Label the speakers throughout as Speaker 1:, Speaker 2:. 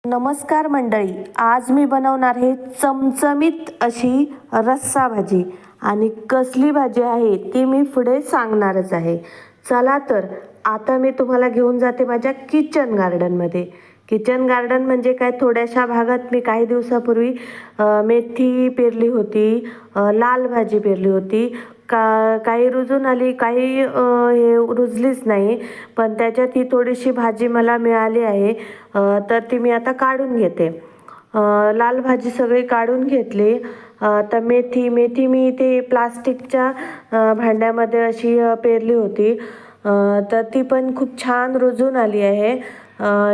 Speaker 1: नमस्कार मंडळी, आज मी बनवणार आहे चमचमीत अशी रस्सा भाजी. आणि कसली भाजी आहे ती मी पुढे सांगणारच आहे. चला तर आता मी तुम्हाला घेऊन जाते माझ्या किचन गार्डनमध्ये. किचन गार्डन म्हणजे काय, थोड्याशा भागात मी काही दिवसापूर्वी मेथी पेरली होती, लाल भाजी पेरली होती. काही रुजून आली, काही हे रुजलीच नाही, पण त्याच्यात ही थोडीशी भाजी मला मिळाली आहे. तर ती मी आता काढून घेते. लाल भाजी सगळी काढून घेतली. तर मेथी मेथी मी इथे प्लास्टिकच्या भांड्यामध्ये अशी पेरली होती. तर ती पण खूप छान रुजून आली आहे.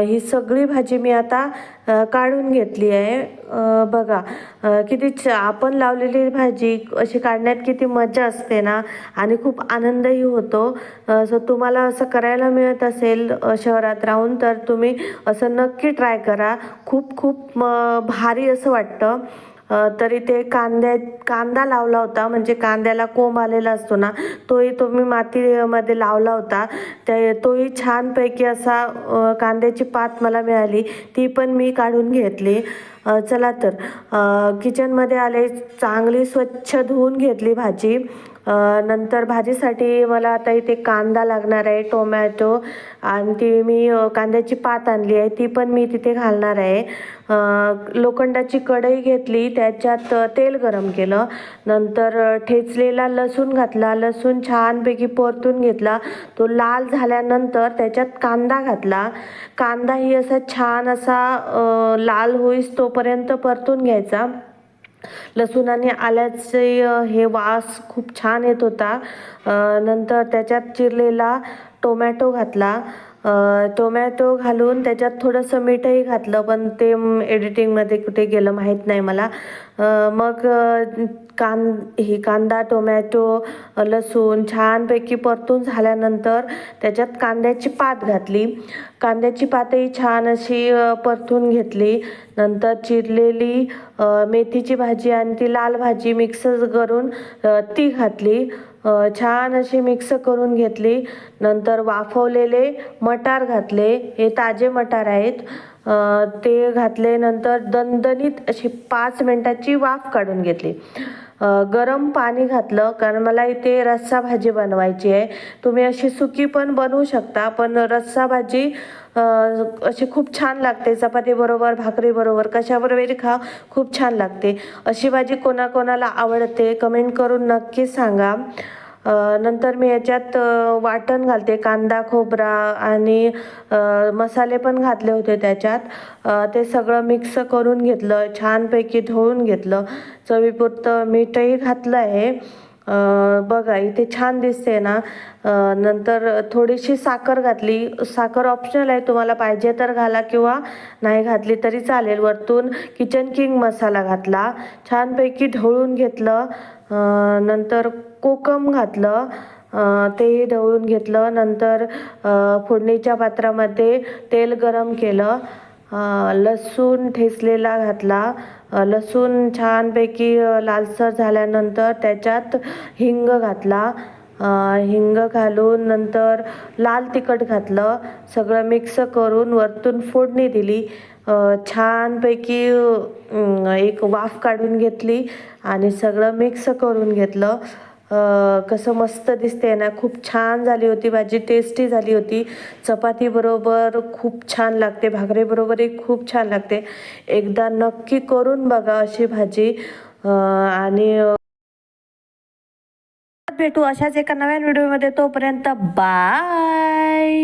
Speaker 1: ही सगळी भाजी मी आता काढून घेतली आहे. बघा किती आपण लावलेली भाजी अशी काढण्यात किती मजा असते ना, आणि खूप आनंदही होतो. सो तुम्हाला असं करायला मिळत असेल शहरात राहून, तर तुम्ही असं नक्की ट्राय करा. खूप खूप भारी असं वाटतं. तरी ते कांदा लावला होता, म्हणजे कांद्याला कोंब आलेला असतो ना, तोही मी मातीमध्ये लावला होता. तोही छानपैकी असा कांद्याची पात मला मिळाली, ती पण मी काढून घेतली. चला तर किचनमध्ये आले, चांगली स्वच्छ धुवून घेतली भाजी. नंतर भाजीसाठी मला आता इथे कांदा लागणार आहे, टोमॅटो, आणि ती मी कांद्याची पात आणली आहे, ती पण मी तिथे घालणार आहे. लोखंडाची कढई घेतली, त्याच्यात तेल गरम केलं. नंतर ठेचलेला लसूण घातला, लसूण छानपैकी परतून घेतला. तो लाल झाल्यानंतर त्याच्यात कांदा घातला. कांदाही असा छान असा लाल होईस तोपर्यंत परतून घ्यायचा. लसूण आणि आल्याचे हे वास खूप छान येत होता. नंतर त्याच्यात चिरलेला टोमॅटो घातला. टोमॅटो घालून त्याच्यात थोडंसं मीठही घातलं, पण ते एडिटिंगमध्ये कुठे गेलं माहीत नाही मला. मग कांदा, टोमॅटो, लसूण छानपैकी परतून झाल्यानंतर त्याच्यात कांद्याची पात घातली. कांद्याची पातही छान अशी परतून घेतली. नंतर चिरलेली मेथीची भाजी आणि ती लाल भाजी मिक्स करून ती घातली. छान अशी मिक्स करून घेतली. नंतर वाफवलेले मटार घातले, हे ताजे मटार आहेत. ते घातले. नंतर दणदणीत अशी 5 मिनिटाची वाफ काढून घेतली. गरम पाणी घातलं, कारण मला इथे रस्सा भाजी बनवायची आहे. तुम्ही अशी सुकी पण बनवू शकता, पण रस्सा भाजी अशी खूप छान लागते. चपाती बरोबर, भाकरी बरोबर, कशाबरोबर खा, खूप छान लागते. अशी भाजी कोणाकोणाला आवडते कमेंट करून नक्की सांगा. नंतर मी याच्यात वाटण घालते, कांदा, खोबरा आणि मसाले पण घातले होते त्याच्यात. ते सगळं मिक्स करून घेतलं, छानपैकी ढवळून घेतलं. चवीपुरतं मीठही घातलं आहे. बघा इथे छान दिसते ना. नंतर थोडीशी साखर घातली. साखर ऑप्शनल आहे, तुम्हाला पाहिजे तर घाला किंवा नाही घातली तरी चालेल. वरतून किचन किंग मसाला घातला, छानपैकी ढवळून घेतलं. नंतर कोकम घातलं, तेही ढवळून घेतलं. नंतर फोडणीच्या पात्रामध्ये तेल गरम केलं. लसूण ठेचलेला घातला. लसूण छानपैकी लालसर झाल्यानंतर त्याच्यात हिंग घातला. हिंग घालून नंतर लाल तिखट घातलं. सगळं मिक्स करून वरतून फोडणी दिली. छानपैकी एक वाफ काढून घेतली आणि सगळं मिक्स करून घेतलं. कसं मस्त दिसते ना, खूप छान झाली होती भाजी, टेस्टी झाली होती. चपाती बरोबर खूप छान लागते, भाकरी बरोबरही खूप छान लागते. एकदा नक्की करून बघा अशी भाजी. आणि भेटू अशाच एका नव्या व्हिडिओमध्ये. तोपर्यंत बाय.